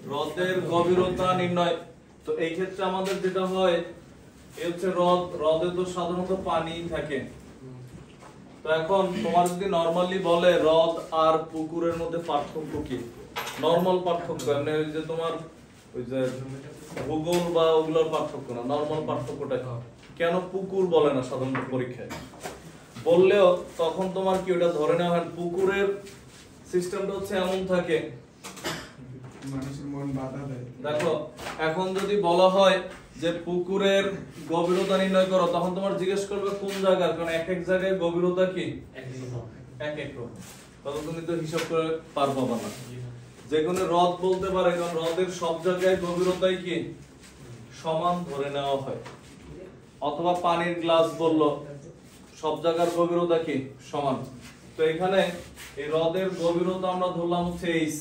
হ্রদের গভীরতা নির্ণয়। তো এই ক্ষেত্রে আমাদের যেটা হয় এই হচ্ছে হ্রদে তো সাধারণত পানি থাকে। তো এখন তোমার যদি নরমালি বলে হ্রদ আর পুকুরের মধ্যে পার্থক্য কি, নরমাল পার্থক্য মানে ওই যে তোমার ওই যে ভূগোল বা ওগুলোর পার্থক্য না, নরমাল পার্থক্যটা কেন পুকুর বলে না সাধারণত পরীক্ষায় বললেও তখন তোমার কি ওটা ধরে নেওয়া হয় পুকুরের সিস্টেমটা হচ্ছে এমন থাকে মানুষের মন বাধা দেয়। দেখো এখন যদি বলা হয় যে পুকুরের গভীরতা নির্ণয় করো তখন তোমার জিজ্ঞেস করবে কোন জায়গার, কারণ এক এক জায়গায় গভীরতা কি এক এক রকম, তখন তুমি তো হিসাব করে পারবা না। যেখানে হ্রদ বলতে পারে কারণ হ্রদের সব জায়গায় গভীরতাই কি সমান ধরে নেওয়া হয়, অথবা পানির গ্লাস বললো সব জায়গার গভীরতা কি সমান। তো এখানে এই হ্রদের গভীরতা আমরা ধরলাম হচ্ছে এইচ,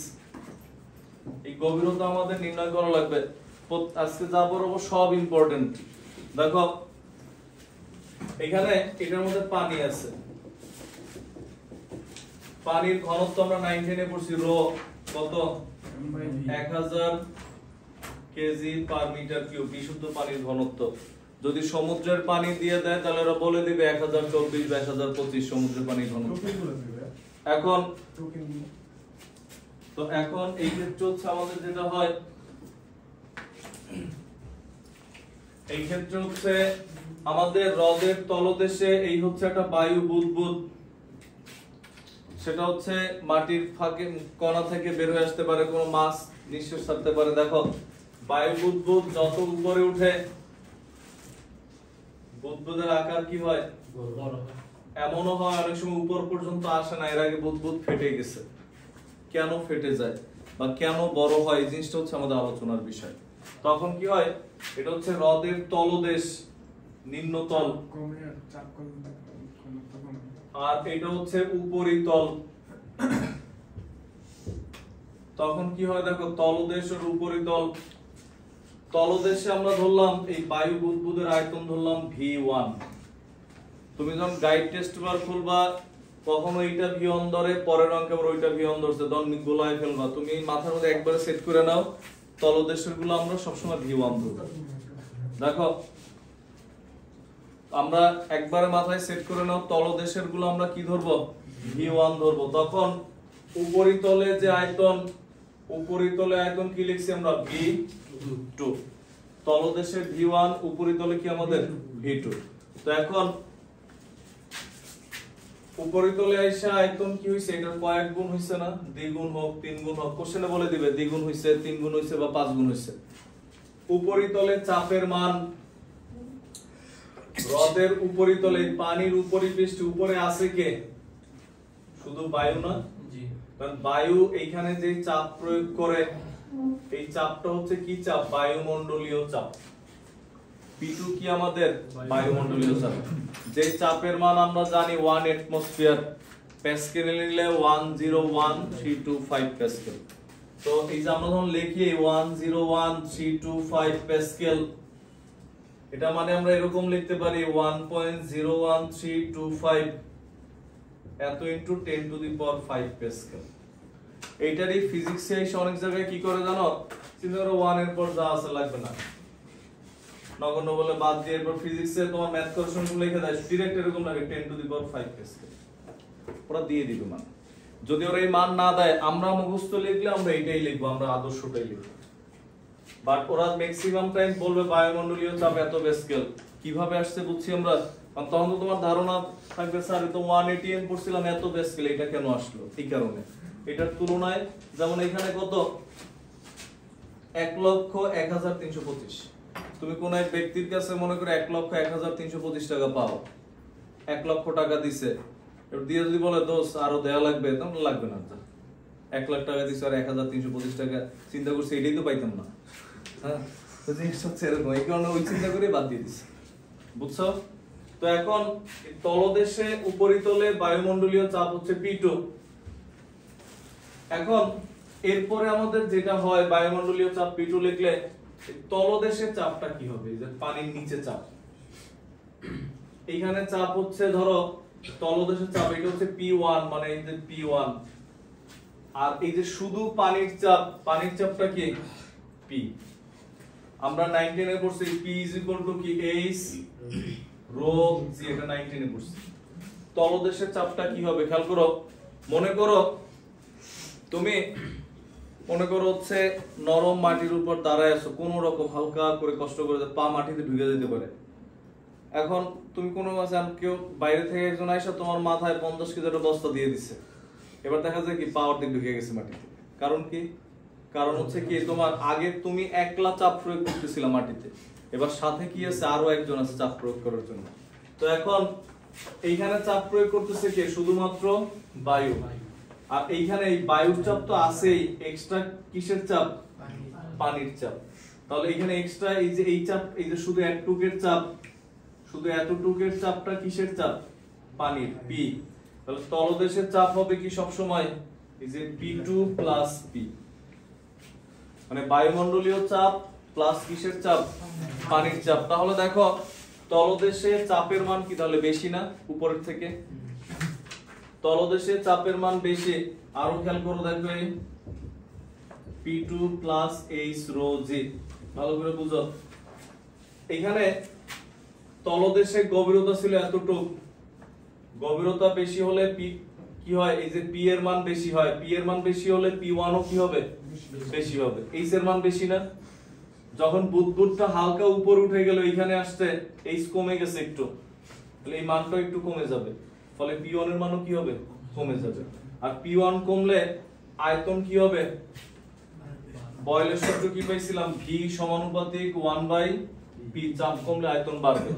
এই গভীরতা আমাদের নির্ণয় করা লাগবে। আজকে যা বলবো সব ইম্পর্টেন্ট। দেখো এখানে এটার মধ্যে পানি আছে, পানির ঘনত্ব আমরা 9 এ পড়ছি রো কত 1000 কেজি পার মিটার কিউব বিশুদ্ধ পানির ঘনত্ব। যদি সমুদ্রের পানি দিয়ে দেয় তাহলে ওরা বলে দিবে 1024 বা 1025 সমুদ্রের পানির ঘনত্ব। এখন তো এখন এই ক্ষেত্রে হচ্ছে আমাদের যেটা হয় এই ক্ষেত্রে হচ্ছে আমাদের হ্রদের তলদেশে এই হচ্ছে একটা বায়ু বুদবুদ, সেটা হচ্ছে মাটির ফাঁকে কণা থেকে বের হয়ে আসতে পারে, কোনো মাছ নিঃশ্বাস ছাড়তে পারে। দেখো বায়ু বুদবুদ যত উপরে উঠে বুদবুদের আকার কি হয় বড় হয়, এমনও হয় অনেক সময় উপর পর্যন্ত আসে না, এর আগে বুদবুদ ফেটে গেছে। কেন ফেটে যায় বা কেন বড় হয় এই জিনিসটা হচ্ছে আমাদের আলোচনার বিষয়। তখন কি হয় এটা হচ্ছে হ্রদের তলদেশ নিম্নতল আর এটা হচ্ছে উপরিতল। তখন কি হয় দেখো তলদেশ আর উপরিতল। তলদেশে আমরা ধরলাম এই বায়ু বুদবুদের আয়তন ধরলাম V1। তুমি যখন গাইড টেস্ট বার খুলবা কখনো এইটা V1 ধরে পরের অঙ্কে আবার ওইটা V1 ধরছে, তখন গোলায় ফেলবা। তুমি মাথার মধ্যে একবারে সেট করে নাও তলদেশের গুলো আমরা সবসময় V1 ধরবো। দেখো আমরা একবারে মাথায় সেট করে নাও তলদেশের গুলো আমরা কি ধরবো V1 ধরবো। তখন উপরিতলে যে আয়তন, উপরিতলে আয়তন কি লিখছি আমরা V2, তলদেশের V1 উপরিতলে কি আমাদের V2। তো এখন উপরিতলে আইসা আয়তন কি হইছে এটার কয়েক গুণ হইছে না, দ্বিগুণ হোক 3 গুণ হোক, কোশ্চেনে বলে দিবে দ্বিগুণ হইছে 3 গুণ হইছে বা 5 গুণ হইছে। উপরিতলে চাপের মান, হ্রদের উপরিতলে পানির উপরিপৃষ্ঠে উপরে আছে কে শুধু বায়ু না, কারণ বায়ু এইখানে যে চাপ প্রয়োগ করে এই চাপটা হচ্ছে কি চাপ বায়ুমণ্ডলীয় চাপ। P2 কি আমাদের বায়ুমণ্ডলীয় চাপ, যে চাপের মান আমরা জানি 1 অ্যাটমসফিয়ার, প্যাসকেলে নিলে 101325 প্যাসকেল। তো এই যে আমরা যখন লিখি 101325 প্যাসকেল, এটা মানে আমরা এরকম লিখতে পারি 1.01325 এত into 10 to the power 5 pascal. এইটারই ফিজিক্সে এসে অনেক জায়গায় কি করে জানো, চিন্তা করো 1 এর পর যা আছে লাগবে না, নগণ্য বলে বাদ দিয়ে এরপর ফিজিক্সে তোমার ম্যাথ কোশ্চেন গুলো লিখে দেয় ডাইরেক্ট এরকম লাগে 10 টু দি পাওয়ার 5 প্যাসকেল, ওরা দিয়ে দিবে মান। যদি ওরা এই মান না দেয় আমরা মুখস্থ লিখলে আমরা এইটাই লিখবো, আমরা আদর্শটাই লিখবো। বাট ওরা ম্যাক্সিমাম টাইম বলবে বায়ুমণ্ডলীয় চাপ এত প্যাসকেল। কিভাবে আসছে বুঝছি আমরা, কারণ তখন তো তোমার ধারণা থাকবে স্যার তো 180 পড়ছিলাম এত প্যাসকেল এটা কেন আসলো, এই কারণে। এটার তুলনায় যেমন এখানে কত 1,01,325, তুমি কোন এক ব্যক্তির কাছে মনে করে 1,01,325 টাকা পাও, 1 লক্ষ টাকা দিছে, এবার দিয়ে যদি বলে দোষ আরো দেয়া লাগবে, তখন লাগবে না। 1 লাখ টাকা দিছে আর 1,325 টাকা চিন্তা করছে এটাই তো পাইতাম না, হ্যাঁ তো জিনিসটা হচ্ছে এরকম, এই কারণে ওই চিন্তা করে বাদ দিয়ে দিছে, বুঝছো? তো এখন তলদেশে উপরিতলে বায়ুমণ্ডলীয় চাপ হচ্ছে P2। এখন এরপরে আমাদের যেটা হয় বায়ুমণ্ডলীয় চাপ P2 লিখলে তলদেশের চাপটা কি হবে, যে পানির নিচে চাপ। এইখানে চাপ হচ্ছে ধরো তলদেশের চাপ এটা হচ্ছে P1, মানে এই যে P1 আর এই যে শুধু পানির চাপটা কি পি। আমরা 19 এ পড়ছি P কি H রো জি, এটা 19 এ পড়ছি। তলদেশের চাপটা কি হবে খেয়াল করো। মনে করো হচ্ছে নরম মাটির উপর দাঁড়ায় আছো, কোন রকম হালকা করে কষ্ট করে পা মাটিতে ঢুকে যেতে পারে। এখন তুমি কোনো কেউ বাইরে থেকে একজন আইসা তোমার মাথায় 50 কেজি একটা বস্তা দিয়ে দিছে, এবার দেখা যায় কি পাওয়ার দিক ঢুকে গেছে মাটিতে। কারণ কি? কারণ হচ্ছে কি তোমার আগে তুমি একলা চাপ প্রয়োগ করতেছিলা মাটিতে, এবার সাথে কি আছে আরো একজন আছে চাপ প্রয়োগ করার জন্য। তো এখন এইখানে চাপ প্রয়োগ করতেছে কে? শুধুমাত্র বায়ু। আর এইখানে এই বায়ুর চাপ তো আছেই, এক্সট্রা কিসের চাপ? পানির চাপ। তাহলে এখানে এক্সট্রা এই যে এই চাপ, এই যে শুধু এতটুকের চাপ, শুধু এতটুকের চাপটা কিসের চাপ? পানির, পি। তাহলে তলদেশের চাপ হবে কি সব সময়? এই যে P2 প্লাস P, মানে বায়ুমণ্ডলীয় চাপ প্লাস কিসের চাপ? পানির চাপ। তাহলে দেখো তলদেশে চাপের মান কি তাহলে বেশি না উপরের থেকে? তলদেশে চাপের মান বেশি। আরো খেয়াল করো, দেখো এই P2 প্লাস H রো জি, ভালো করে বুঝো। এখানে তলদেশে গভীরতা ছিল এতটুকু, গভীরতা বেশি হলে পি কি হয়? এই যে পি এর মান বেশি হয়, পি এর মান বেশি হলে P1 ও কি হবে? বেশি হবে। এইচ এর মান বেশি না? যখন বুদবুদটা হালকা উপরে উঠে গেল, এখানে আসতে এইচ কমে গেছে একটু, তাহলে এই মানটা একটু কমে যাবে, ফলে P1 এর মানও কি হবে? কমে যাবে। আর P1 কমলে আয়তন কি হবে? বয়েলের সূত্র কি পাইছিলাম? V সমানুপাতিক 1/P। চাপ কমলে আয়তন বাড়বে।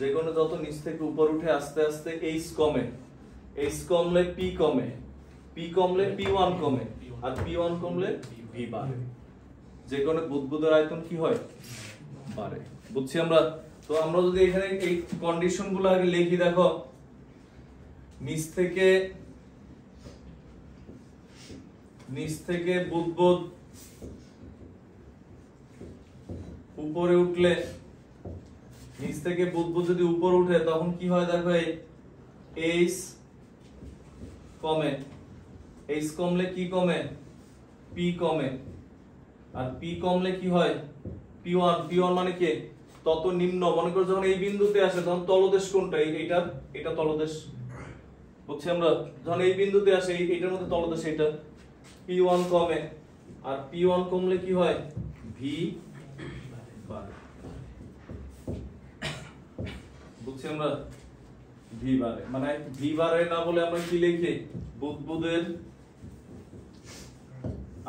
যেকোনো যত নিচ থেকে উপর উঠে আস্তে আস্তে H কমে, H কমলে P কমে, P কমলে P1 কমে, আর P1 কমলে V বাড়ে। যেকোনো বুদবুদের আয়তন কি হয়? বাড়ে। বুঝছি আমরা? তো আমরা যদি এখানে এই কন্ডিশনগুলো আগে লিখি, দেখো নিচ থেকে বুদবুদ উপরে উঠলে, নিচ থেকে বুদবুদ যদি উপরে উঠে তখন কি হয়? দেখো এই H কমে, H কমলে কি কমে? P কমে, আর P কমলে কি হয়? P1। P1 মানে কি? তত নিম্ন। মনে করো যখন এই বিন্দুতে আসে তখন তলদেশ কোনটা? এটা তলদেশ। বুঝছি আমরা? যখন এই বিন্দুতে আসে এইটার মধ্যে তলদেশ এটা, P1 কমে, আর P1 কমলে কি হয়? V বাড়ে। বুঝছি আমরা? V বাড়ে, মানে V বাড়ে না বলে আমরা কি লিখি? বুদবুদের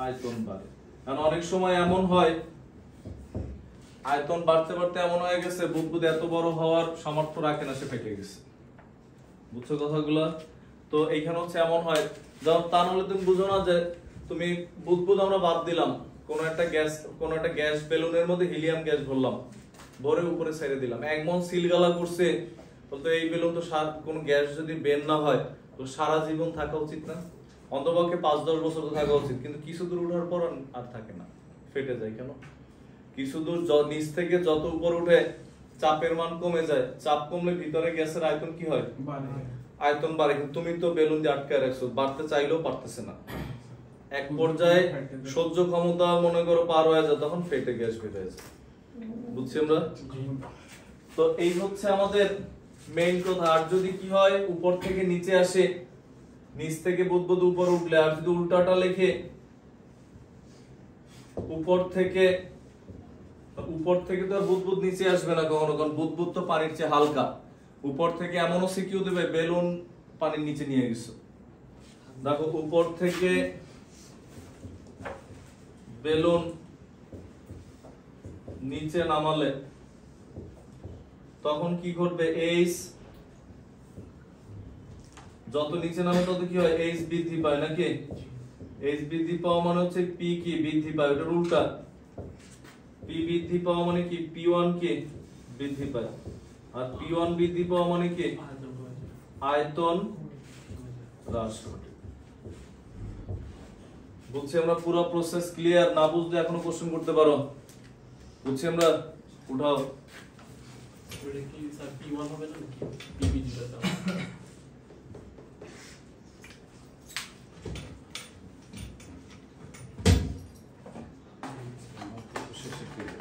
আয়তন বাড়ে। কারণ অনেক সময় এমন হয় আয়তন বাড়তে বাড়তে এমন হয়ে গেছে বুদবুদ এত বড় হওয়ার সামর্থ্য রাখে না, সে ফেটে গেছে। বুঝছো কথাগুলো? তো এইখানে হচ্ছে এমন হয়, যেমন তা নাহলে তুমি বুঝো না যে তুমি বুদবুদ আমরা বাদ দিলাম, কোন একটা গ্যাস বেলুনের মধ্যে হিলিয়াম গ্যাস ভরলাম, ভরে উপরে ছেড়ে দিলাম, এক মন সিলগালা করছে, তো এই বেলুন তো কোন গ্যাস যদি বের না হয় তো সারা জীবন থাকা উচিত না? অন্তপক্ষে 5-10 বছর তো থাকা উচিত, কিন্তু কিছু দূর ওঠার পর আর থাকে না, ফেটে যায়। কেন? কিছু দূর নিচ থেকে যত উপর উঠে চাপের মান কমে যায়, চাপ কমলে ভিতরে গ্যাসের আয়তন কি হয়? আয়তন বাড়ে। কিন্তু তুমি তো বেলুন দিয়ে আটকায় রাখছো, বাড়তে চাইলেও পারতেছে না। এক পর্যায়ে সহ্য ক্ষমতা মনে করো পার হয়ে যায়, তখন ফেটে গ্যাস বের হয়ে যায়। বুঝছি আমরা? তো এই হচ্ছে আমাদের মেইন কথা। আর যদি কি হয় উপর থেকে নিচে আসে, নিচ থেকে বুদবুদ উপর উঠলে, আর যদি উল্টাটা লেখে উপর থেকে তো বুদবুদ নিচে আসবে না কখনো, কারণ বুদবুদ তো পানির চেয়ে হালকা। উপর থেকে এমনও সিকিউ দেবে বেলুন পানির নিচে নিয়ে গেছে। দেখো উপর থেকে বেলুন নিচে নামালে তখন কি ঘটবে? H যত নিচে নামে তত কি হয়? H বৃদ্ধি পায় নাকি? H বৃদ্ধি পাওয়া মানে হচ্ছে P কি বৃদ্ধি পায়, ওটার উল্টা। P বৃদ্ধি পাওয়া মানে কি? P1 কি বৃদ্ধি পায়। আর P1 বৃদ্ধি পাওয়া মানে কি? আয়তন হ্রাস ঘটে। বুঝছি আমরা? পুরো প্রসেস ক্লিয়ার? না বুঝলে এখনো কোশ্চেন করতে পারো। বুঝছি আমরা? উঠাও। এটা কি স্যার P1 হবে না কি? PB দিতে শেষের দিকে।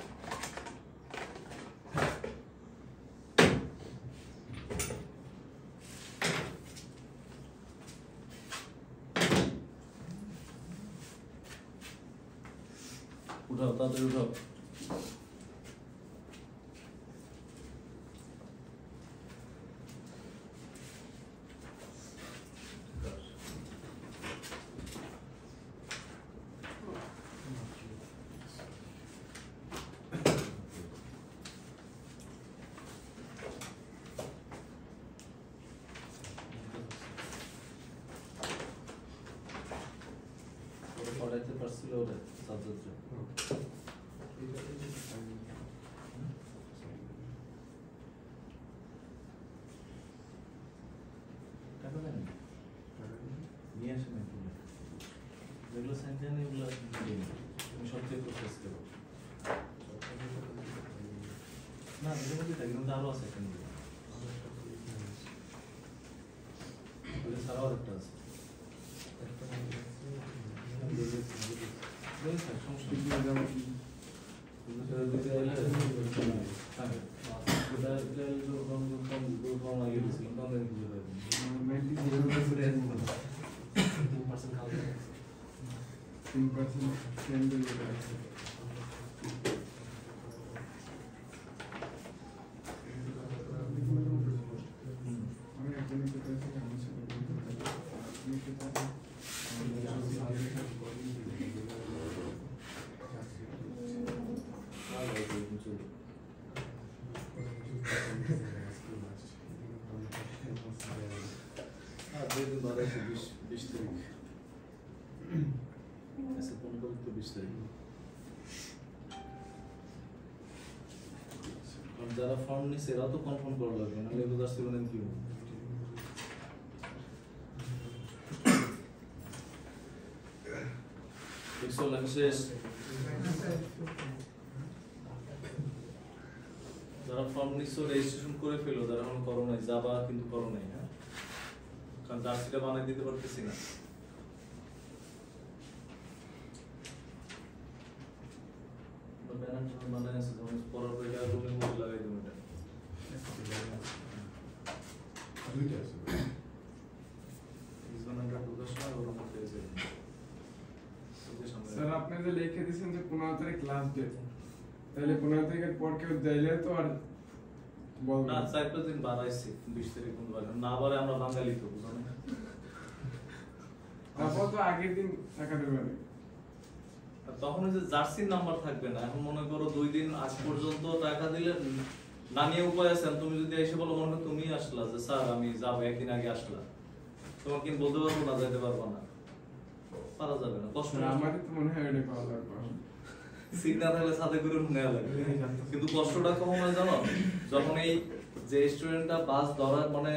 উঠাও, তাড়াতাড়ি উঠাও। ওরা পড়াইতে পারছিল ওরা সাবজেক্টে। টাকা দেন নিয়ে আসেন এগুলো, যেগুলো সাইন দেন এগুলো দিন, তুমি সব চেক প্রসেস করো। না এর মধ্যে থাকে, কিন্তু আরো আছে এখানে, ওই ছাড়াও একটা আছে। যারা ফর্ম নিচ্ছে এরাও তো কনফার্ম করা লাগবে, নাহলে এগুলো আসতে বলেন কি হবে। শেষ। যারা ফর্ম নিচ্ছে রেজিস্ট্রেশন করে ফেলো, যারা এখন করো নাই, যাবা কিন্তু করো নাই, হ্যাঁ, কারণ জার্সিটা বানাই দিতে পারতেছি না। বানাই আছে যখন পড়ার পরে রুমের মধ্যে লাগাই দেবো এটা। স্যার আপনি যে লিখে দিয়েছেন যে 15 তারিখ লাস্ট ডেট, তাহলে 15 তারিখের পর কেউ যাইলে তো আর বলবো না, 4-5 দিন বাড়াইছি, 20 তারিখ পর্যন্ত বাড়াই না, বাড়ে আমরা বাঙালি তো বুঝো না। তারপর তো আগের দিন টাকা দেবেন, তখন যে জার্সির নাম্বার থাকবে না। এখন মনে করো 2 দিন আজ পর্যন্ত টাকা দিলে না নিয়ে উপায় আছে। তুমি যদি এসে বলো মনে করো তুমি আসলা যে স্যার আমি যাবো, একদিন আগে আসলা, তোমার কি বলতে পারবো না, যাইতে পারবো না, পারা যাবে না, কষ্ট। আমারই তো মনে হয় এটা করা লাগবে। সিগনাল থাকলে সাথে করে নেওয়া লাগবে, কিন্তু কষ্টটা কখন হয় জানো, যখন এই যে স্টুডেন্টটা বাস ধরার মানে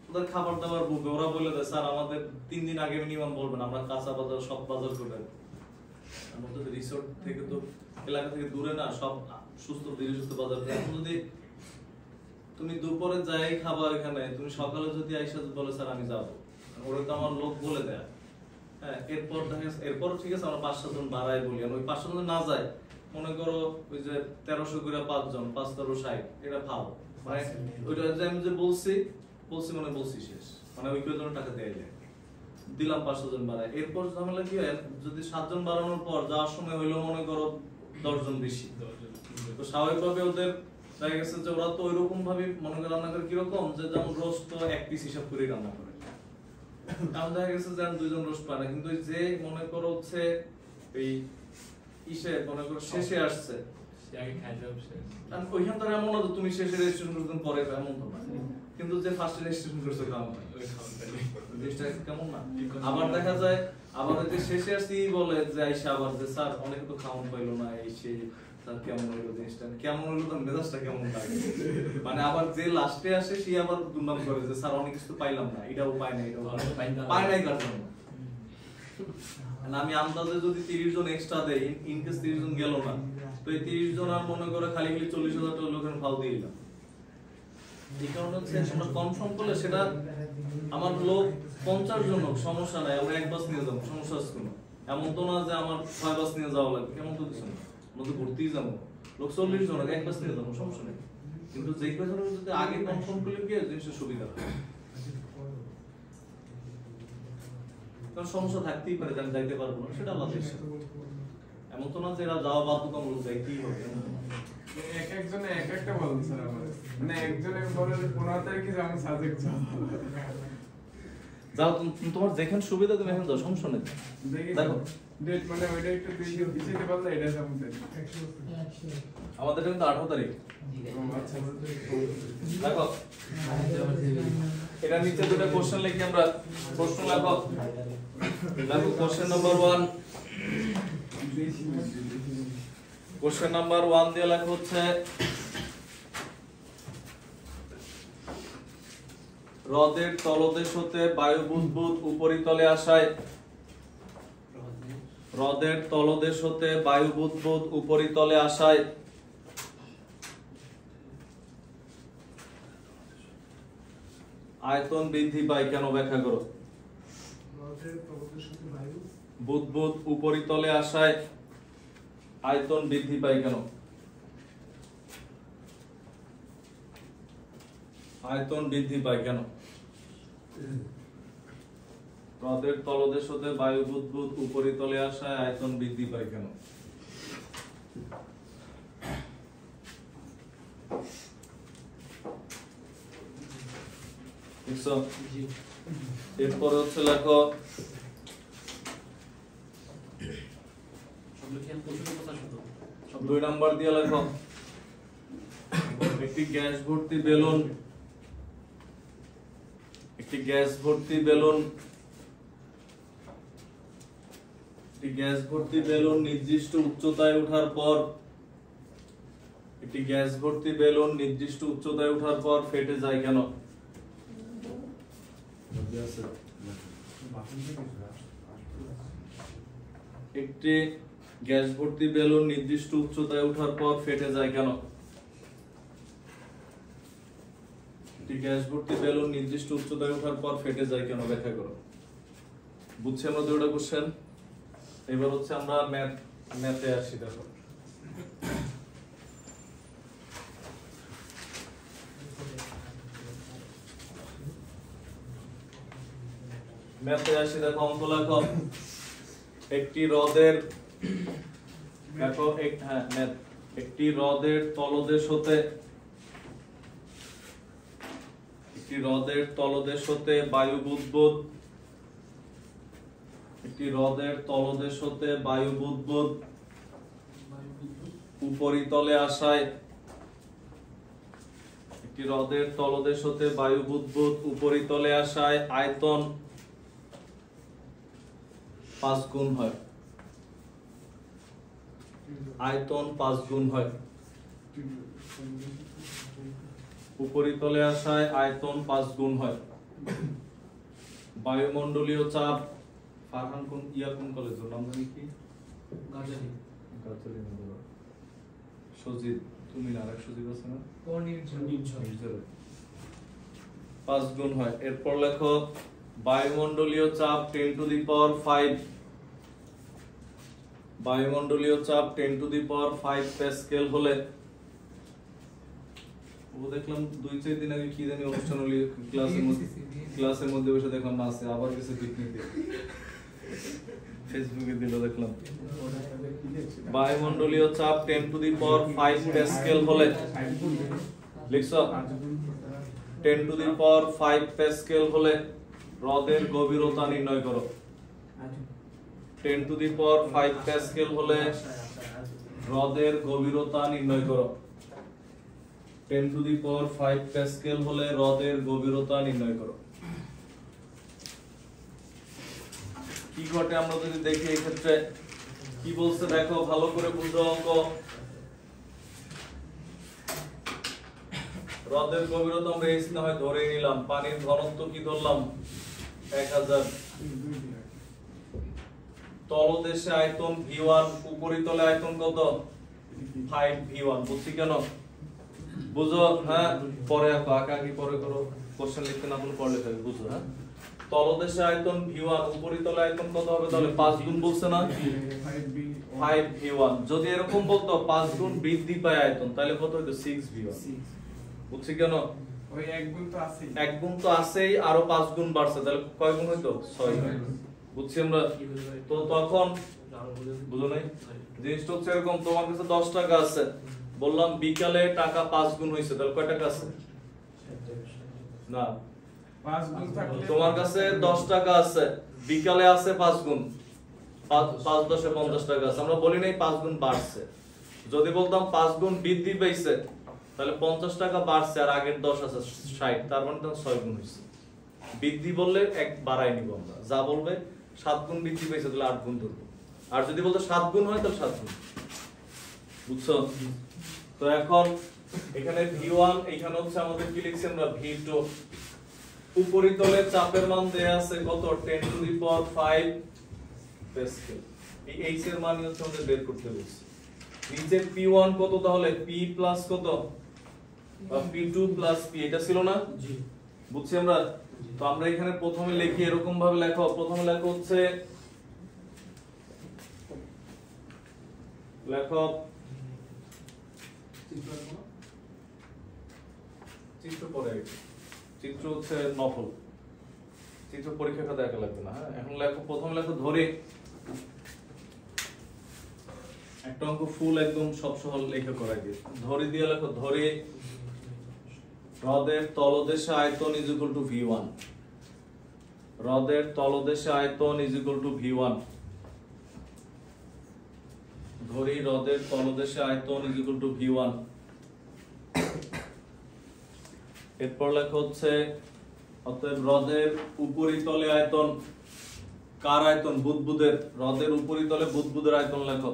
ওদের খাবার দাবার বুকে ওরা বলে দেয় স্যার আমাদের 3 দিন আগে মিনিমাম বলবেন, আমরা কাঁচা বাজার সব বাজার করে রাখবো। আমাদের রিসোর্ট থেকে তো এলাকা থেকে দূরে না, সব সুস্থ ধীরে সুস্থ বাজার। এখন যদি তুমি দুপুরে যাই খাবার এখানে, তুমি সকালে যদি আইসা বলে স্যার আমি যাবো, ওরা তো আমার লোক বলে দেয়। হ্যাঁ, এরপর ঠিক আছে আমরা 5-7 জন বাড়াই বলি, ওই 5-7 জন না যায়, মনে করো ওই যে 1300 করে 5 জন, 5-13-60, এটা ভালো। মানে ওইটা যে আমি যে বলছি মানে বলছি শেষ, মানে ওই জন্য টাকা দেয়া যায়, দিলাম 500 জন বাড়াই। এরপর ঝামেলা কি হয়, যদি 7 জন বাড়ানোর পর যাওয়ার সময় হইলো মনে করো 10 জন বেশি, তো স্বাভাবিকভাবে ওদের দেখা গেছে যে ওরা তো ওইরকম ভাবে মনে করে রান্না করে, কিরকম যে যেমন রোস্ট তো 1 পিস হিসাব করে রান্না করে, কারণ দেখা গেছে যে 2 জন রোস্ট পায় না। কিন্তু যে মনে করো হচ্ছে এই ইসে মনে করো শেষে আসছে, কারণ ওইখান থেকে এমন না তুমি শেষে রেজিস্ট্রেশন করতেন পরে, এমন তো না, কিন্তু যে ফার্স্টে রেজিস্ট্রেশন করছে কেমন জিনিসটা কেমন না। আবার দেখা যায় আবার যে শেষে আসছি বলে যে আইসা আবার যে স্যার অনেক তো খাওয়ান পাইলো না, এই সেই স্যার কেমন হইলো জিনিসটা, কেমন হইলো তার মেজাজটা কেমন লাগে। মানে আবার যে লাস্টে আসে সে আবার দুর্নাম করে যে স্যার অনেক কিছু পাইলাম না, এটাও পাই না, এটাও পাই নাই, কার জন্য। আমি আন্দাজে যদি 30 জন এক্সট্রা দেই, ইনকেস 30 জন গেল না, তো এই 30 জন আর মনে করে খালি 40,000 টাকা লোকের ফাল দিয়ে দিলাম। এই কারণে হচ্ছে তোমরা কনফার্ম করলে সেটা আমার লোক 50 জন হোক সমস্যা নাই, আমরা 1 বাস নিয়ে যাবো, সমস্যা আছে কোনো। এমন তো না যে আমার 6 বাস নিয়ে যাওয়া লাগবে, কেমন তো কিছু না। আমরা তো ঘুরতেই যাবো, লোক 40 জন এক বাস নিয়ে যাবো, সমস্যা নেই। কিন্তু যে কয়জন যদি আগে কনফার্ম করলে কি জিনিসটা সুবিধা হয়। কারণ সমস্যা থাকতেই পারে যে আমি যাইতে পারবো না, সেটা আলাদা বিষয়। এমন তো না যে এরা যাওয়া বাধ্যতামূলক, যাইতেই হবে। এক একজনে এক একটা বলেন স্যার আমাদের, মানে একজনে বলে 15 তারিখে যাবো সাজেক যাও, তোমার যেখানে সুবিধা তুমি এখন যাও, সমস্যা নেই। দেখো ডেট মানে ওইটা একটু বেশি পিছিয়ে পারলে এটা যাবো তাই। আমাদের কিন্তু 18 তারিখ। দেখো এটা নিচে দুটো কোশ্চেন লিখি আমরা, প্রশ্ন লেখো। দেখো কোশ্চেন নাম্বার 1, কোশ্চেন নাম্বার 1 দিয়ে লেখা হচ্ছে হ্রদের তলদেশ হতে বায়ু বুদবুদ উপরিতলে আসায়, হ্রদের তলদেশ হতে বায়ু বুদবুদ উপরিতলে আসায় আয়তন বৃদ্ধি পায় কেন, ব্যাখ্যা করো। বুদবুদ উপরিতলে আসায় আয়তন বৃদ্ধি পায় কেন, আয়তন বৃদ্ধি পায় কেন। হ্রদের তলদেশ হতে বায়ু বুদবুদ উপরিতলে আসায় আয়তন বৃদ্ধি পায় কেন। এরপরে হচ্ছে লেখো 2 নাম্বার দিয়ে লেখো একটি গ্যাস ভর্তি বেলুন, একটি গ্যাস ভর্তি বেলুন, একটি গ্যাস ভর্তি বেলুন নির্দিষ্ট উচ্চতায় ওঠার পর, একটি গ্যাস ভর্তি বেলুন নির্দিষ্ট উচ্চতায় ওঠার পর ফেটে যায় কেন। একটি গ্যাস ভর্তি বেলুন নির্দিষ্ট উচ্চতায় ওঠার পর ফেটে যায় কেন। একটি গ্যাস ভর্তি বেলুন নির্দিষ্ট উচ্চতায় ওঠার পর ফেটে যায় কেন, ব্যাখ্যা করো। বুঝছি আমরা দুটো কোশ্চেন। এবার হচ্ছে আমরা ম্যাথে আসি। দেখো ম্যাথে আসি, দেখো অঙ্ক লেখো একটি হ্রদের, দেখো একটি হ্রদের তলদেশ হতে, একটি হ্রদের তলদেশ হতে বায়ু বুদবুদ, একটি হ্রদের তলদেশ হতে বায়ু বুদবুদ উপরিতলে আসায়, একটি হ্রদের তলদেশ হতে বায়ু বুদবুদ উপরিতলে আসায় আয়তন 5 গুণ হয়, আয়তন 5 গুণ হয়। উপরিতলে আসায় আয়তন 5 গুণ হয়। বায়ুমণ্ডলীয় চাপ, ফারহান কোন কোন কলেজ নাম জানি কি, গাজালি সজিব, তুমি না আরেক সজিব আছে না, 5 গুণ হয়। এরপর লেখো বায়ুমণ্ডলীয় চাপ 10 টু দি পাওয়ার 5, বায়ুমণ্ডলীয় চাপ 10 টু দি পাওয়ার 5 প্যাসকেল হলে, ও দেখলাম 2-4 দিন আগে কি জানি অনুষ্ঠান হলো ক্লাসের মধ্যে বসে দেখলাম নাচে, আবার কিছু পিকনিকে ফেসবুকে দিল দেখলাম। বায়ুমণ্ডলীয় চাপ 10 টু দি পাওয়ার 5 প্যাসকেল হলে, লিখছো 10 টু দি পাওয়ার 5 প্যাসকেল হলে হ্রদের গভীরতা নির্ণয় করো। 10 টু দি পাওয়ার 5 প্যাসকেল হলে হ্রদের গভীরতা নির্ণয় করো। 10 টু দি পাওয়ার 5 প্যাসকেল হলে হ্রদের গভীরতা নির্ণয় করো। কি ঘটে আমরা যদি দেখি এই ক্ষেত্রে কি বলছে, দেখো ভালো করে বুঝো অঙ্ক। হ্রদের গভীরতা আমরা এই না হয় ধরে নিলাম, পানির ঘনত্ব কি ধরলাম 1000, তলদেশে আয়তন V1, উপরিতলে আয়তন কত 5V1। বুঝছি কেন, বুঝো। হ্যাঁ পরে আঁকা কি পরে করো, কোশ্চেন লিখতে না বলে পড়লে থাকবে, বুঝো। হ্যাঁ তলদেশে আয়তন v1 উপরিতলে আয়তন কত হবে তাহলে 5 গুণ বলছে না 5v1 যদি এরকম বলতো 5 গুণ বৃদ্ধি পায় আয়তন তাহলে কত হতো 6v1 বুঝছি কেন ওই এক গুণ তো আছেই এক গুণ তো আছেই আরো 5 গুণ বাড়ছে তাহলে কয় গুণ হইতো 6 গুণ বুঝছি আমরা তো তখন বুঝো নাই জিনিসটা হচ্ছে এরকম তোমার কাছে 10 টাকা আছে বললাম বিকালে টাকা 5 গুণ হইছে তাহলে কয় টাকা আছে না 5 গুণ থাকলে তোমার কাছে 10 টাকা আছে বিকালে আছে 5 গুণ 5 10 50 টাকা আছে আমরা বলি নাই 5 গুণ বাড়ছে যদি বলতাম 5 গুণ বৃদ্ধি পাইছে তাহলে 50 টাকা বাড়ছে আর আগের 10 আছে 60 তার মানে তো 6 গুণ হইছে বৃদ্ধি বললে এক বাড়াই নিব আমরা যা বলবে 7 গুণ বৃদ্ধি পাইছে তাহলে 8 গুণ ধরব আর যদি বলতো 7 গুণ হয় তাহলে 7 গুণ বুঝছো তো এখন এখানে v1 এখানে হচ্ছে আমাদের কি লিখছি আমরা v2 উপরিতলের চাপের মান দেয়া আছে কত 10 টু দি পাওয়ার 5 প্যাসকেল এই h এর মান হচ্ছে আমাদের বের করতে বলছি নিচে p1 কত তাহলে p প্লাস কত p2 প্লাস p এটা ছিল না জি বুঝছি আমরা তো আমরা এখানে প্রথমে লিখি এরকম ভাবে লেখো প্রথমে লেখো হচ্ছে লেখো চিত্র পরে চিত্র হচ্ছে নফল চিত্র পরীক্ষা খাতা একা লাগবে না হ্যাঁ এখন লেখো প্রথম লেখো ধরে একটা অঙ্ক ফুল একদম সব সহজ লেখা করাই দিয়ে ধরে দিয়ে লেখো ধরে হ্রদের তলদেশে আয়তন ইজ ইকুয়াল টু v1 হ্রদের তলদেশে আয়তন ইজ ইকুয়াল টু v1 ধরি হ্রদের তলদেশে আয়তন ইজ ইকুয়াল টু v1 এরপর লেখা হচ্ছে অতএব হ্রদের উপরিতলে আয়তন কার আয়তন বুদবুদের হ্রদের উপরিতলে বুদবুদের আয়তন লেখো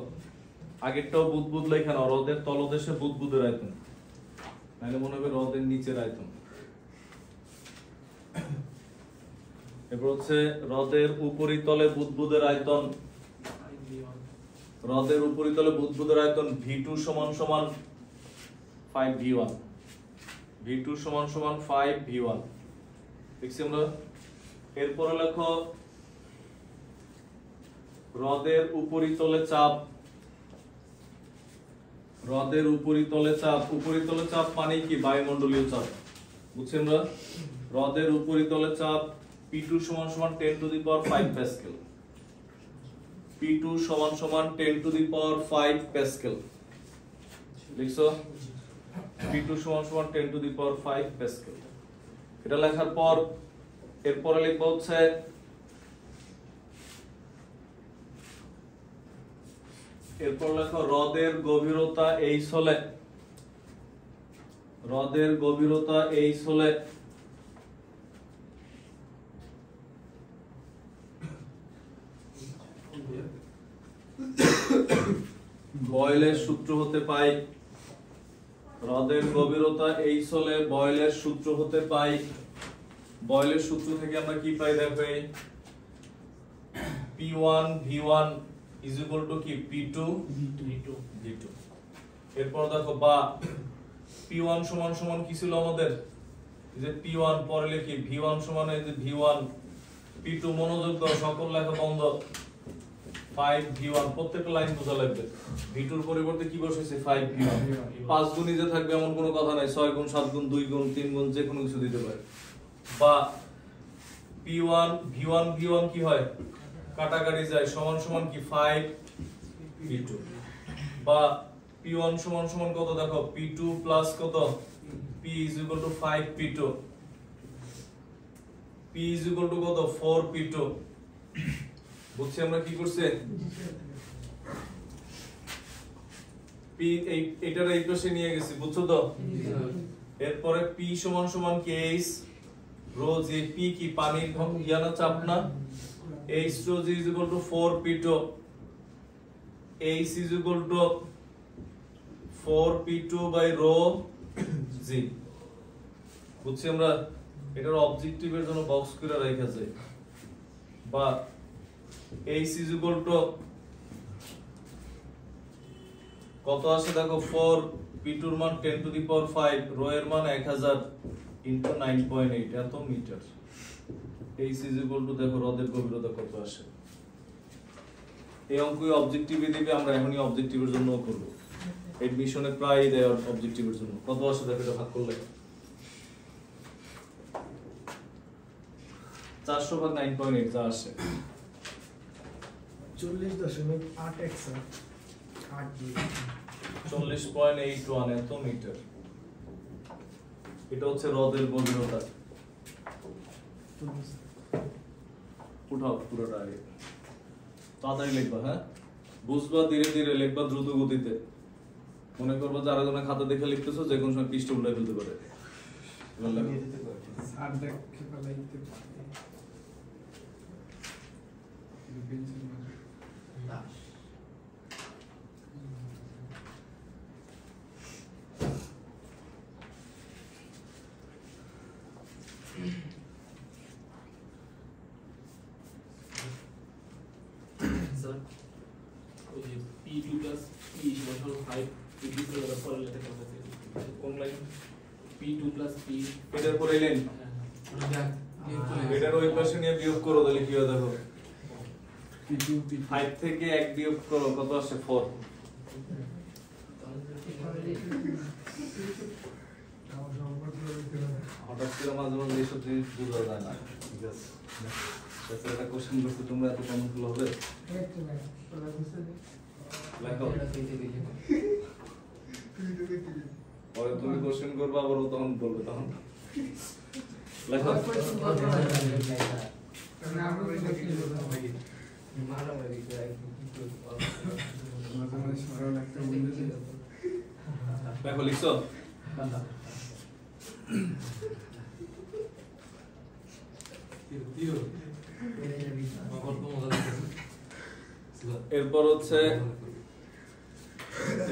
আগেরটাও বুদবুদ লেখা না হ্রদের তলদেশে বুদবুদের আয়তন নাহলে মনে হবে হ্রদের নিচের আয়তন এরপর হচ্ছে হ্রদের উপরিতলে বুদবুদের আয়তন হ্রদের উপরিতলে বুদবুদের আয়তন v2 সমান সমান 5v1 v2 সমান সমান 5v1 দেখছি আমরা এরপর লেখো হ্রদের উপরিতলে চাপ হ্রদের উপরিতলে চাপ মানে কি বায়ুমণ্ডলীয় চাপ বুঝছেন আমরা হ্রদের উপরিতলে চাপ p2 সমান সমান 10 to the power 5 Pascal p2 সমান সমান 10 টু দি পাওয়ার 5 প্যাসকেল লিখছো p2 সমান সমান 10 টু দি পাওয়ার 5 প্যাসকেল এটা লেখার পর এরপরে লিখবো হচ্ছে এরপর লেখো হ্রদের গভীরতা h হলে হ্রদের গভীরতা h হলে বয়েলের সূত্র হতে পাই হ্রদের গভীরতা h হলে বয়েলের সূত্র হতে পাই বয়েলের সূত্র থেকে আমরা কি পাই দেখো p1 v1 is equal to কি p2 v2 এরপর দেখো বা p1 সমান সমান কি ছিল আমাদের এই যে p1 পরে লিখি v1 সমান এই যে v1 p2 মনোযোগ দাও সকল লেখা বন্ধ 5v1 প্রত্যেকটা লাইন বোঝা লাগবে v2 এর পরিবর্তে কি বসেছে 5v1 5 গুণই যে থাকবে এমন কোনো কথা নাই 6 গুণ 7 গুণ 2 গুণ 3 গুণ যে কোনো কিছু দিতে পারে বা p1 v1 কি হয় কাটাকাটি যায় সমান সমান কি 5v2 বা p1 সমান সমান কত দেখো p2 প্লাস কত p is equal to 5p2 p is equal to কত 4p2 বুঝছি আমরা কি করছে p এইটার এই পাশে নিয়ে গেছি বুঝছো তো এরপরে p সমান সমান কি h রো যে p কি পানির ইয়ানা চাপ না h rho g is equal to 4p2 h is equal to 4p2 by rho g বুঝছি আমরা এটার অবজেক্টিভের জন্য বক্স করে রাখা যায় বা h is equal to কত আসে দেখো 4p2 এর মান 10 to the power 5 rho এর মান 1000 into 9.8 এত metre H is equal to দেখো হ্রদের গভীরতা কত আসে। এই অঙ্কই অবজেক্টিভে দিবে, আমরা এখনই অবজেক্টিভের জন্য করব। এডমিশনে প্রায় দেয় অবজেক্টিভের জন্য। কত আসে দেখো এটা ভাগ করলে 400 ভাগ 9.8 যা আসে 40.8 স্যার 40.81 এত মিটার। এটা হচ্ছে হ্রদের গভীরতা। উঠাও পুরোটা আগে, তাড়াতাড়ি লিখবা, হ্যাঁ বুঝবা, ধীরে ধীরে লিখবা, দ্রুত গতিতে। মনে করবা যে আরেকজনে খাতা দেখে লিখতেছো, যে কোনো সময় পৃষ্ঠা উল্টাই ফেলতে পারে। আর দেখে ফেলাইতে পারে পেন্সিল মাঝে না স্যার ওই যে P2 প্লাস P সমান 5 P2 এর পরে লেখা কেমন আছে? কোন লাইন? P2 প্লাস P এটার পরে লাইন, এটার ওই পাশে নিয়ে বিয়োগ করো, তাহলে কি হয় দেখো। P2 5 থেকে 1 বিয়োগ করো, কত আসে 4। হঠাৎ করে মাঝে মাঝে এইসব জিনিস বোঝা যায় না, ঠিক আছে। তাছাড়া একটা কোশ্চেন করতে তোমরা এত কমফোর্টেবল হবে? লেখো, পরে তুমি কোশ্চেন করবে, আবার ও তখন বলবে, তখন লেখো। মাঝে মাঝে সরল একটা বলে লেখো, লিখছো? এরপর হচ্ছে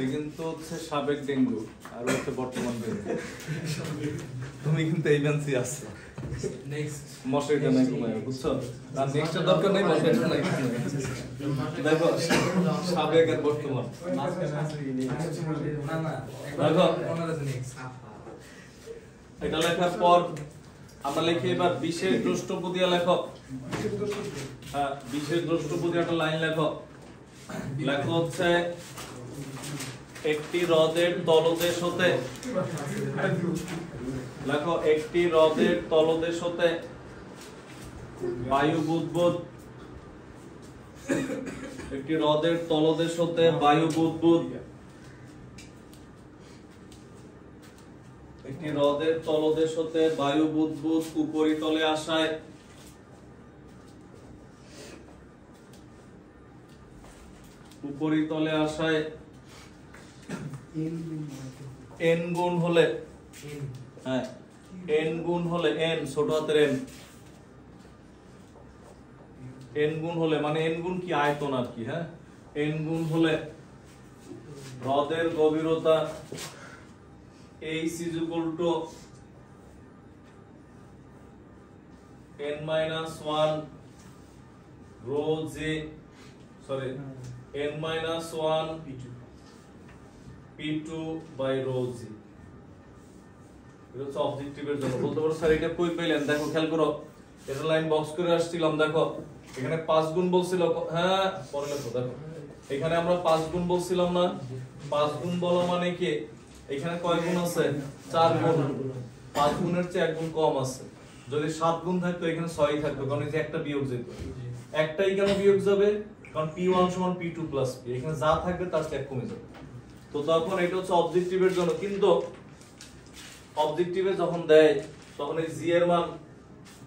এই কিন্তু হচ্ছে সাবেক ডেঙ্গু আর হচ্ছে বর্তমান ডেঙ্গু। তুমি কিন্তু এই বেঞ্চি আসছো, নেক্সট মশারিটা নাই ঘুমায়, বুঝছো? আর নেক্সটের দরকার নেই, মশারিটা নাই। দেখো সাবেক আর বর্তমান, দেখো এটা লেখার পর আমরা লিখি এবার বিশেষ দ্রষ্টব্য দিয়া লেখো। হ্যাঁ, বিশেষ দ্রষ্টব্য দিয়ে একটা লাইন লেখো। লেখো হচ্ছে একটি হ্রদের তলদেশ হতে, লেখো একটি হ্রদের তলদেশ হতে বায়ু বুদবুদ, একটি হ্রদের তলদেশ হতে বায়ু বুদবুদ, একটি হ্রদের তলদেশ হতে বায়ু বুদবুদ উপরিতলে আসায় উপরিতলে আসায় n গুণ হলে, হ্যাঁ n গুণ হলে, n ছোট হাতের n, n গুণ হলে মানে n গুণ কি আয়তন আর কি, হ্যাঁ n গুণ হলে হ্রদের গভীরতা h is equal to n minus 1 rho j, sorry n minus 1 p2 by rho g। এটা হচ্ছে অবজেক্টিভের জন্য। বলতে পারো স্যার এটা কই পেলেন? দেখো খেয়াল করো, এটা লাইন বক্স করে আসছিলাম, দেখো এখানে 5 গুণ বলছিল, হ্যাঁ পরে লেখো। দেখো এখানে আমরা 5 গুণ বলছিলাম না, 5 গুণ বলা মানে কি এখানে কয় গুণ আছে? 4 গুণ। 5 গুণের চেয়ে 1 গুণ কম আছে। যদি 7 গুণ থাকতো এখানে 6ই থাকতো, কারণ এই যে একটা বিয়োগ যেত, একটাই কেন বিয়োগ যাবে? কারণ p1 সমান p2 প্লাস p, এখানে যা থাকবে তার চেয়ে কমে যাবে। তো তখন এটা হচ্ছে অবজেক্টিভের জন্য। কিন্তু অবজেক্টিভে যখন দেয় তখন এই জি এর মান,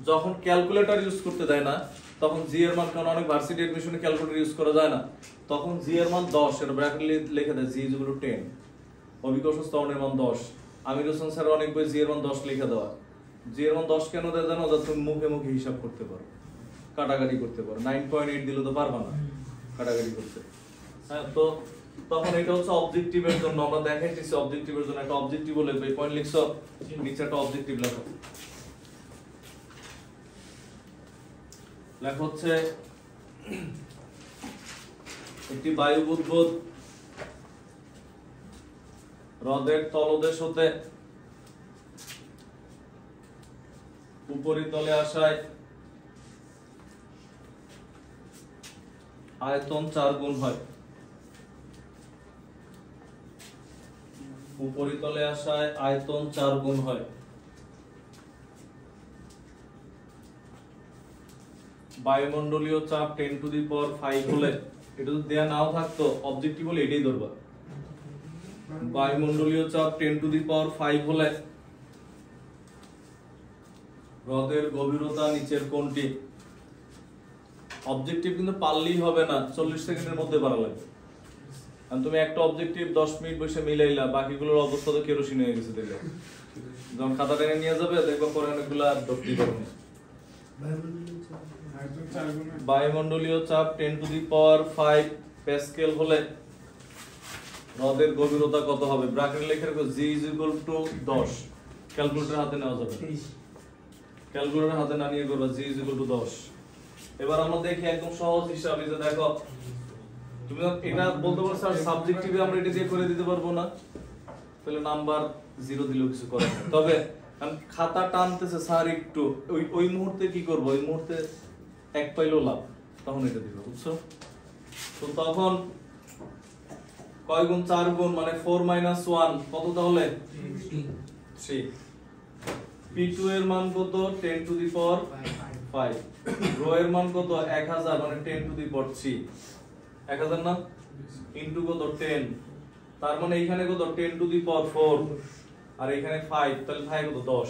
যখন ক্যালকুলেটর ইউজ করতে দেয় না তখন জি এর মান, কারণ অনেক ভার্সিটি এডমিশনে ক্যালকুলেটর ইউজ করা যায় না, তখন জি এর মান 10, এটা ব্র্যাকেট লিখে দেয় জি ইজ ইকুয়াল টু 10, অবিকর্ষ স্তরণের মান 10। আমির হোসেন স্যার অনেক বই জি এর মান 10 লিখে দেওয়া। জি এর মান 10 কেন দেয় জানো? যাতে তুমি মুখে মুখে হিসাব করতে পারো, কাটাকাটি করতে পারো। 9.8 দিলে তো পারবা না কাটাকাটি করতে, হ্যাঁ। তো তখন এটা হচ্ছে অবজেক্টিভের জন্য, আমরা দেখাইতেছি অবজেক্টিভের জন্য একটা অবজেক্টিভ বলে এই পয়েন্ট লিখছো, নিচে একটা অবজেক্টিভ লেখো। লেখা হচ্ছে একটি বায়ু বুদবুদ হ্রদের তলদেশ হতে উপরিতলে আসায় আয়তন 4 গুণ হয়, উপরিতলে আসায় আয়তন 4 গুণ হয়। বায়ুমণ্ডলীয় চাপ 10 টু দি পাওয়ার 5 হলে, এটা যদি দেয়া নাও থাকতো অবজেক্টিভ হলে এটাই ধরবা। বায়ুমণ্ডলীয় চাপ 10 টু দি পাওয়ার 5 হলে হ্রদের গভীরতা নিচের কোনটি? অবজেক্টিভ কিন্তু পারলেই হবে না, 40 সেকেন্ডের মধ্যে পারা লাগবে। আর তুমি একটা অবজেক্টিভ 10 মিনিট বসে মিলাইলা, বাকিগুলোর অবস্থা তো কেরোসিন হয়ে গেছে দেখো। যখন খাতা টেনে নিয়ে যাবে দেখবা পরে অনেকগুলো আর ডকটি করবে। বায়ুমণ্ডলীয় চাপ 10 টু দি পাওয়ার 5 প্যাসকেল হলে হ্রদের গভীরতা কত হবে? ব্র্যাকেটে লিখে রাখো g = 10। ক্যালকুলেটর হাতে নেওয়া যাবে, ক্যালকুলেটর হাতে না নিয়ে করবা g = 10। এবার আমরা দেখি একদম সহজ হিসাব, এই যে দেখো তুমি এটা বলতে পারো স্যার সাবজেক্টিভে আমরা এটা দিয়ে করে দিতে পারবো না, তাহলে নাম্বার 0 দিলেও কিছু করে না। তবে খাতা টানতেছে স্যার একটু, ওই মুহূর্তে কি করব? ওই মুহূর্তে এক পাইলো লাভ, তখন এটা দিবে, বুঝছো? তো তখন কয় গুণ? 4 গুণ, মানে 4 - 1 কত? তাহলে 3। P2 এর মান কত? 10 টু দি পাওয়ার 5। রো এর মান কত? 1000, মানে 10 টু দি পাওয়ার 3। 1000 না, ইনটু কত? 10। তার মানে এখানে কত? 10 টু দি পাওয়ার 4, আর এখানে 5, তাহলে 5 কত? 10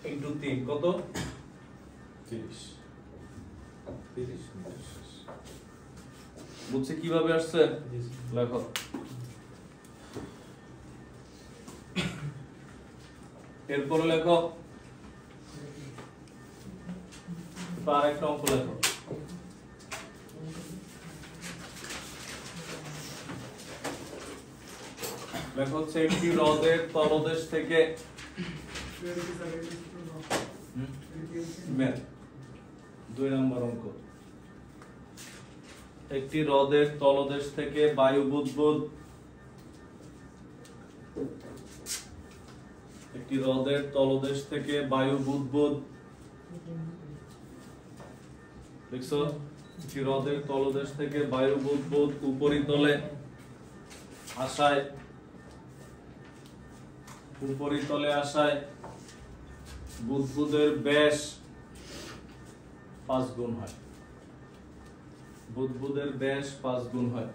ইনটু 3 কত? 30। বুঝছে কিভাবে আসছে? লেখো। এরপরে লেখো আরেকটা অঙ্ক লেখো। লেখো হচ্ছে একটি হ্রদের তলদেশ থেকে 2 নম্বর অঙ্ক। একটি হ্রদের তলদেশ থেকে বায়ু বুদবুদ, একটি হ্রদের তলদেশ থেকে বায়ু বুদবুদ, দেখছো? একটি হ্রদের তলদেশ থেকে বায়ু বুদবুদ উপরিতলে আসায়, উপরিতলে আসায় বুদবুদের ব্যাস 5 গুণ হয়। বুদবুদের ব্যাস 5 গুণ হয়।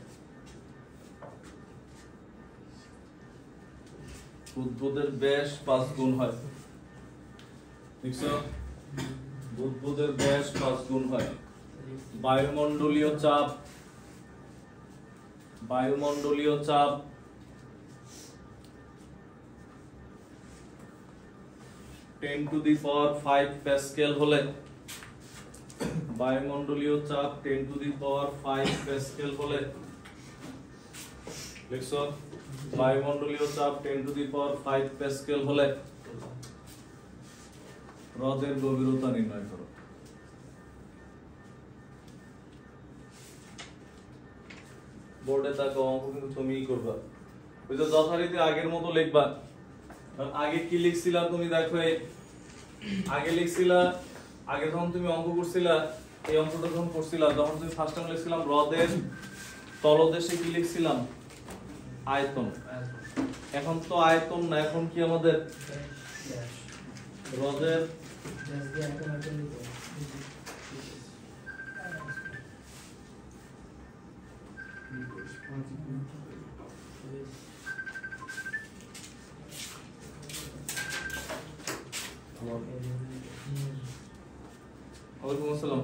বুদবুদের ব্যাস 5 গুণ হয়, দেখছো? বুদবুদের ব্যাস 5 গুণ হয়। বায়ুমণ্ডলীয় চাপ, বায়ুমণ্ডলীয় চাপ 10 টু দি পাওয়ার 5 প্যাসকেল হলে, বায়ুমণ্ডলীয় চাপ 10 টু দি পাওয়ার 5 প্যাসকেল হলে, দেখছো? বায়ুমণ্ডলীয় চাপ 10 টু দি পাওয়ার 5 প্যাসকেল হলে হ্রদের গভীরতা নির্ণয় করো। বোর্ডে তাকাও, অঙ্ক কিন্তু তুমিই করবা। ওই যে যথারীতি আগের মতো লিখবা। আগে কি লিখছিলা তুমি দেখো, আগে লিখছিলা, আগে যখন তুমি অঙ্ক করছিলা, এই অঙ্কটা যখন করছিলা, তখন তুমি ফার্স্ট টাইম লিখছিলাম হ্রদের তলদেশে কি লিখছিলাম? আয়তন। এখন তো আয়তন না, এখন কি আমাদের হ্রদের ওয়ালাইকুম আসসালাম।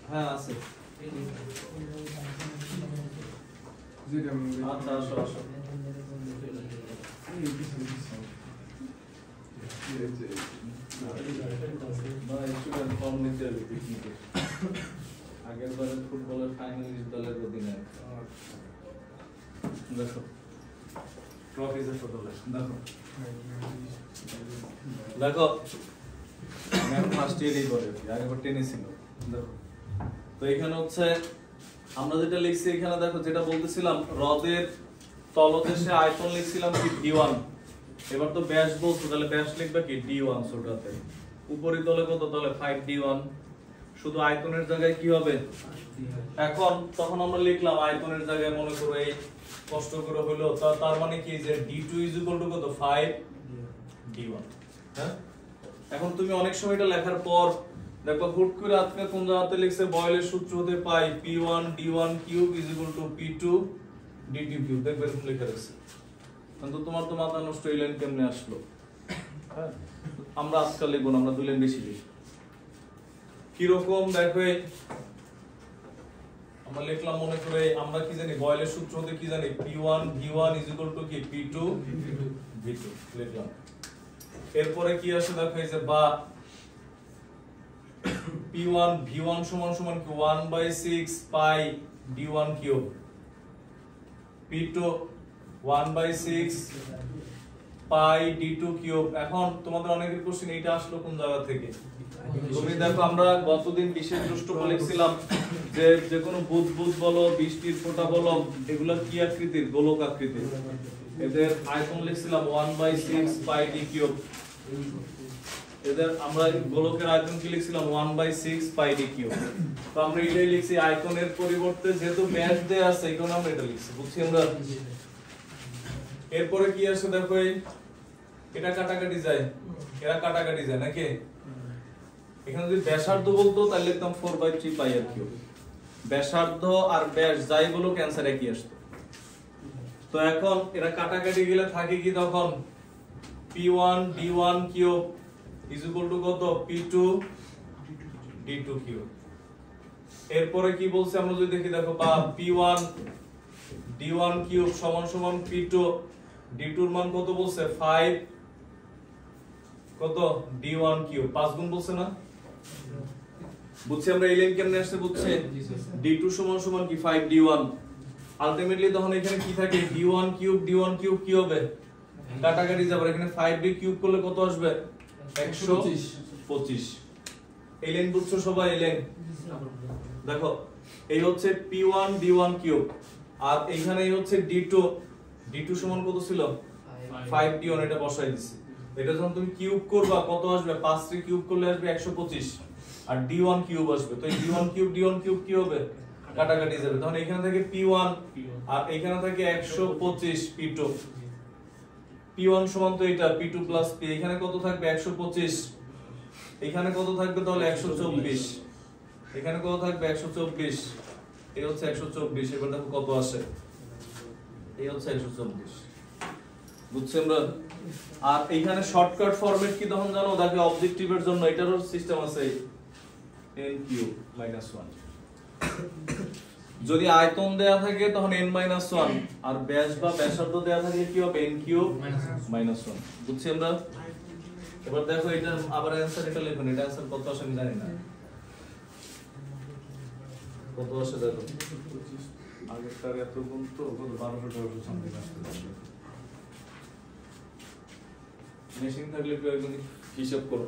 হ্যাঁ আছে। আচ্ছা আসো আসো। আগের বারে ফুটবলের ফাইনালিস্ট দলের অধিনায়ক দেখো, ট্রফি যে দলের দেখো, দেখো ম্যাম ফার্স্ট ইয়ারই করে, আগেবার টেনে ছিল। দেখো তো এখানে হচ্ছে আমরা যেটা লিখছি, এখানে দেখো যেটা বলতেছিলাম হ্রদের তলদেশে আয়তন লিখছিলাম কি d1, এবার তো ব্যাস বলছো, তাহলে ব্যাস লিখবে কি d1 ছোটতে, উপরিতলে কত? তাহলে 5d1 শুধু আয়তনের জায়গায় কি হবে, এখন তখন আমরা লিখলাম আয়তনের জায়গায় মনে করো এই কষ্ট করে হলো, তার মানে কি যে d2 কত 5 d1। হ্যাঁ, এখন তুমি অনেক সময় এটা লেখার পর দেখো হুট করে আজকে কোন জায়গাতে লিখছে বয়েলের সূত্র হতে পাই p1 d1 cube p2 d2 cube, দেখবে এরকম লেখা আছে। কিন্তু তোমার তো মাথা নষ্ট, এই লাইন কেমনে আসলো? হ্যাঁ, আমরা আজকাল লিখবো না, আমরা 2 লাইন বেশি লিখি। কিরকম দেখো, আমরা লিখলাম মনে করে আমরা কি জানি বয়েলের সূত্র হতে কি জানি p1 v1 কি p2 v2 লিখলাম। এরপরে কি আসে দেখো এই যে বা p1 v1 সমান সমান কি 1/6 পাই d1 কিউব, p2 1/6 পাই d2 কিউব। এখন তোমাদের অনেকের কোশ্চেন এইটা আসলো কোন জায়গা থেকে? তুমি দেখো আমরা গতদিন বিশেষ দ্রষ্টব্য লিখছিলাম যে যে কোনো বুদবুদ বলো, বৃষ্টির ফোঁটা বলো, এগুলা কি আকৃতির? গোলক আকৃতির। এদের আয়তন লিখছিলাম 1/6 পাই d কিউব। এদের আমরা গোলকের আয়তন কি লিখছিলাম 1/6 পাই d কিউব। তো আমরা এটাই লিখছি, আয়তনের পরিবর্তে যেহেতু ব্যাস দেয়া আছে এই কারণে আমরা এটা লিখছি, বুঝছি আমরা। এরপরে কি আসে দেখো, এটা কাটাকাটি যায়, এরা কাটাকাটি যায় নাকি? এখানে যদি ব্যাসার্ধ বলতো তাহলে লিখতাম 4/3 পাই আর কিউব। ব্যাসার্ধ আর ব্যাস যাই বলো ক্যান্সার একই আসতো। তো এখন এরা কাটাকাটি গেলে থাকে কি তখন p1 d1 কিউব কত p2 d2 কিউব। এরপরে কি বলছে আমরা যদি দেখি দেখো বা p1 d1 কিউব সমান সমান p2 d2 এর মান কত বলছে 5 কত d1 কিউব, 5 গুণ বলছে না? বুঝছি আমরা এই লাইন কেমনে আসছে বুঝছে, d2 সমান সমান কি 5 d1। আলটিমেটলি তখন এখানে কি থাকে d1 কিউব কি হবে, কাটাকাটি যাবে, এখানে 5d কিউব করলে কত আসবে 125। এই লাইন বুঝছো সবাই? এই লাইন দেখো এই হচ্ছে p1 d1 কিউব আর এইখানে এই হচ্ছে d2 সমান কত ছিল 5 d1, এটা বসাই দিছি। এটা যখন তুমি কিউব করবা কত আসবে, 5 রে কিউব করলে আসবে 125 আর d1 কিউব আসবে। তো এই d1 কিউব কি হবে, কাটাকাটি যাবে। তখন এখানে থাকে p1 আর এখানে থাকে 125 p2। p1 সমান তো এটা p2 প্লাস p, এখানে কত থাকবে 125, এখানে কত থাকবে তাহলে 124, এখানে কত থাকবে 124, এই হচ্ছে 124। এবার দেখো কত আসে, এই হচ্ছে 124, বুঝছেন না? আর এইখানে শর্টকাট ফরম্যাট কি তখন জানো, দেখো অবজেক্টিভের জন্য এটারও সিস্টেম আছে n³ -1। যদি আয়তন দেয়া থাকে তখন n-1 আর ব্যাস বা ব্যাসার্ধ দেয়া থাকলে কি হবে n³ -1, বুঝছি আমরা। এবার দেখো এটা আবার অ্যানসার এটা লিখুন, এটা অ্যানসার কত আসে আমি জানি না, কত আসে দেখো আগেরটার এত গুণ তো 1200 সামথিং আসতে পারবে। মেশিন থাকলে একটু একদম হিসাব করো।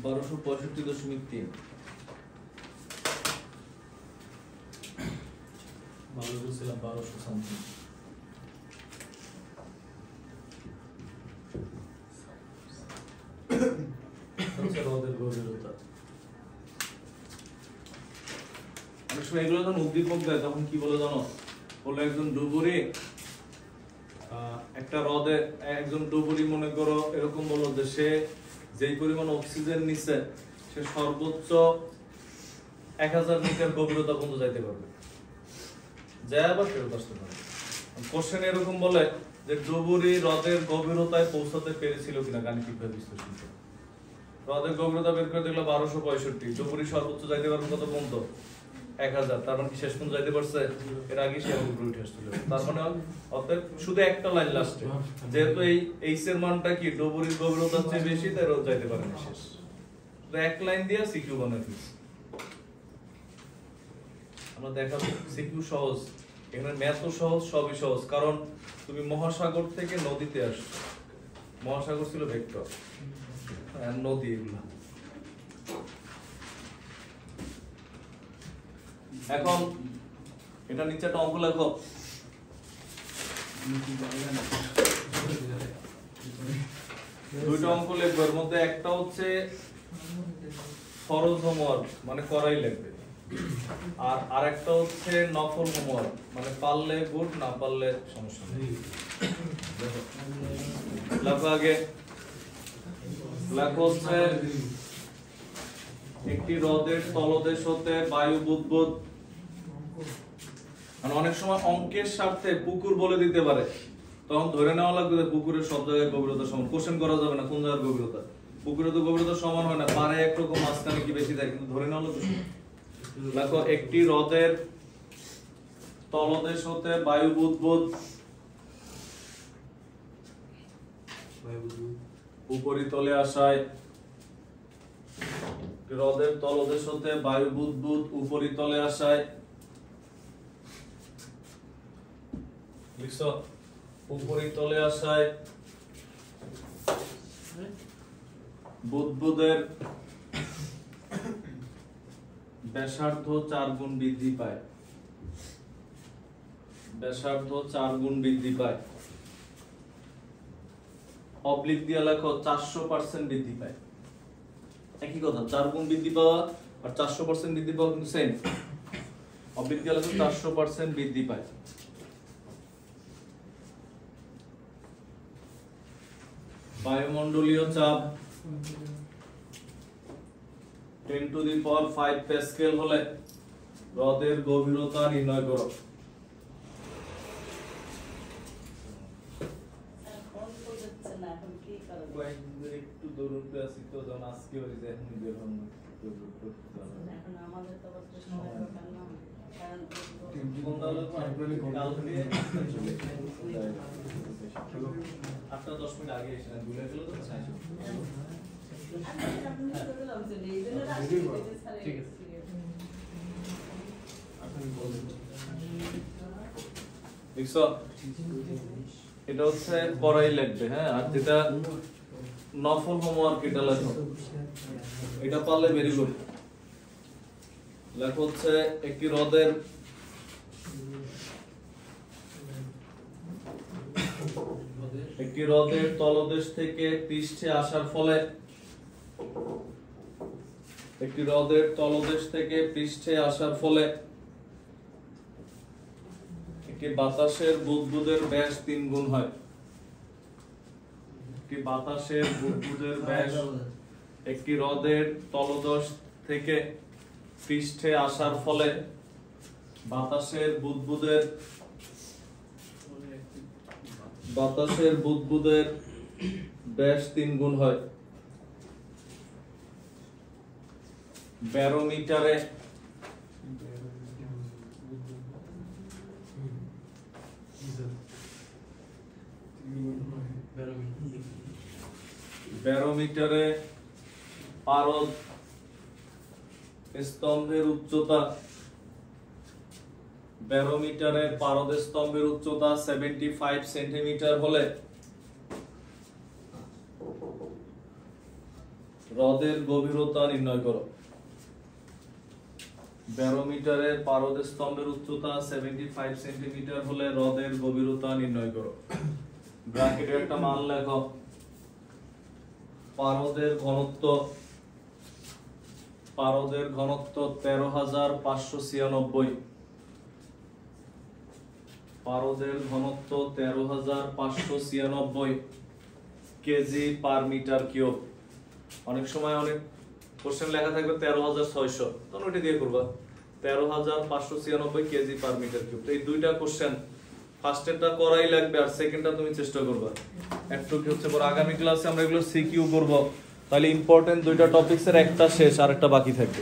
বারোশো 65.3 ভালো বলছিলাম 1200 সামথিং। রদের গভীরতা অনেক সময় এগুলো যখন উদ্দীপক দেয় তখন কি বলে জানো, বলে একজন ডুবুরি একটা হ্রদে, একজন ডুবুরি মনে করো এরকম বলো যে সে যেই পরিমাণ অক্সিজেন নিচ্ছে সে সর্বোচ্চ 1000 মিটার গভীরতা পর্যন্ত যাইতে পারবে, যায় আবার ফেরত আসতে পারবে। কোশ্চেন এরকম বলে যে ডুবুরি হ্রদের গভীরতায় পৌঁছাতে পেরেছিল কিনা গাণিতিকভাবে বিশ্লেষণ করে। হ্রদের গভীরতা বের করে দেখলো 1265, ডুবুরি সর্বোচ্চ যাইতে পারবে কত পর্যন্ত 1000, তার মানে কি শেষ পর্যন্ত যাইতে পারছে, এর আগে সে উপরে উঠে আসছিল। তার মানে অর্থাৎ শুধু একটা লাইন লাস্টে, যেহেতু এই এইচ এর মানটা কি ডুবুরির গভীরতার চেয়ে বেশি তাই রোদ যাইতে পারে না শেষ। এক লাইন দিয়ে সিকিউ বানাই দিচ্ছি। আমরা দেখাবো সিকিউ সহজ, এখানে ম্যাথও সহজ, সবই সহজ, কারণ তুমি মহাসাগর থেকে নদীতে আসছো। মহাসাগর ছিল ভেক্টর, আর নদী এগুলো। এখন এটা নিচে একটা অঙ্ক লেখো। দুইটা অঙ্ক লিখবো, এর মধ্যে একটা হচ্ছে ফরজ হোমওয়ার্ক, মানে করাই লাগবে, আর আরেকটা হচ্ছে নফল হোমওয়ার্ক, মানে পারলে গুড, না পারলে সমস্যা নেই। লেখো আগে, লেখো হচ্ছে একটি হ্রদের তলদেশ হতে বায়ু বুদবুদ, মানে অনেক সময় অঙ্কের স্বার্থে পুকুর বলে দিতে পারে, তখন ধরে নেওয়া লাগবে যে পুকুরের সব জায়গায় গভীরতা সমান। কোশ্চেন করা যাবে না কোন জায়গার গভীরতা, পুকুরে তো গভীরতা সমান হয় না, পারে একরকম, মাঝখানে কি বেশি থাকে, কিন্তু ধরে নেওয়া লাগবে। দেখো একটি হ্রদের তলদেশ হতে বায়ু বুদবুদ উপরিতলে আসায়, হ্রদের তলদেশ হতে বায়ু বুদবুদ উপরিতলে আসায়, লিখছো উপরিতলে আসায় বুদবুদের ব্যাসার্ধ 4 গুণ বৃদ্ধি পায়, ব্যাসার্ধ 4 গুণ বৃদ্ধি পায়। অবলিক দিয়ে লেখো 400% বৃদ্ধি পায়। একই কথা, 4 গুণ বৃদ্ধি পাওয়া আর 400% বৃদ্ধি পাওয়া কিন্তু সেম। অবলিক দিয়ে লেখো 400% বৃদ্ধি পায়। বায়ুমণ্ডলীয় চাপ 10 টু দি পাওয়ার 5 প্যাসকেল হলে হ্রদের গভীরতা নির্ণয় করো। একটু দৌড়তে আসি তো, যখন আজকে হয়ে যায় এখন বের হন না। এখন আমাদের তো বলতে সময় দরকার না, কারণ কোন দল কালকে 8-10 মিনিট আগে এসে না ভুলে গেল তো ছাই। ঠিক আছে, দেখছো এটা হচ্ছে পড়াই লাগবে। হ্যাঁ, আর যেটা নফল হোমওয়ার্ক এটা লেখো, এটা পারলে ভেরি গুড। লেখো হচ্ছে একটি হ্রদের তলদেশ থেকে পৃষ্ঠে আসার ফলে, একটি হ্রদের তলদেশ থেকে পৃষ্ঠে আসার ফলে একটি বাতাসের বুদবুদের ব্যাস 3 গুণ হয়। একটি বাতাসের বুদবুদের ব্যাস একটি হ্রদের তলদেশ থেকে পৃষ্ঠে আসার ফলে বাতাসের বুদবুদের ব্যাস 3 গুণ হয়। ব্যারোমিটারে পারদ স্তম্ভের উচ্চতা, ব্যারোমিটারে পারদ স্তম্ভের উচ্চতা 75 সেন্টিমিটার হলে হ্রদের গভীরতা নির্ণয় করো। ব্যারোমিটারে পারদ স্তম্ভের উচ্চতা 75 সেন্টিমিটার হলে হ্রদের গভীরতা নির্ণয় করো। ব্র্যাকেটে একটা মান লেখো। পারদের ঘনত্ব 13,596, পারদের ঘনত্ব 13,596 কেজি পার মিটার কিউব। অনেক সময় অনেক কোশ্চেন লেখা থাকবে 13,600, তখন ওইটা দিয়ে করবা 13,596 কেজি পার মিটার কিউব। এই দুইটা কোশ্চেন, ফার্স্টেরটা করাই লাগবে আর সেকেন্ডটা তুমি চেষ্টা করবা। একটু কি হচ্ছে পর আগামী ক্লাসে আমরা এগুলো সিকিউ করব, তাহলে ইম্পর্টেন্ট দুইটা টপিকসের একটা শেষ আর একটা বাকি থাকবে।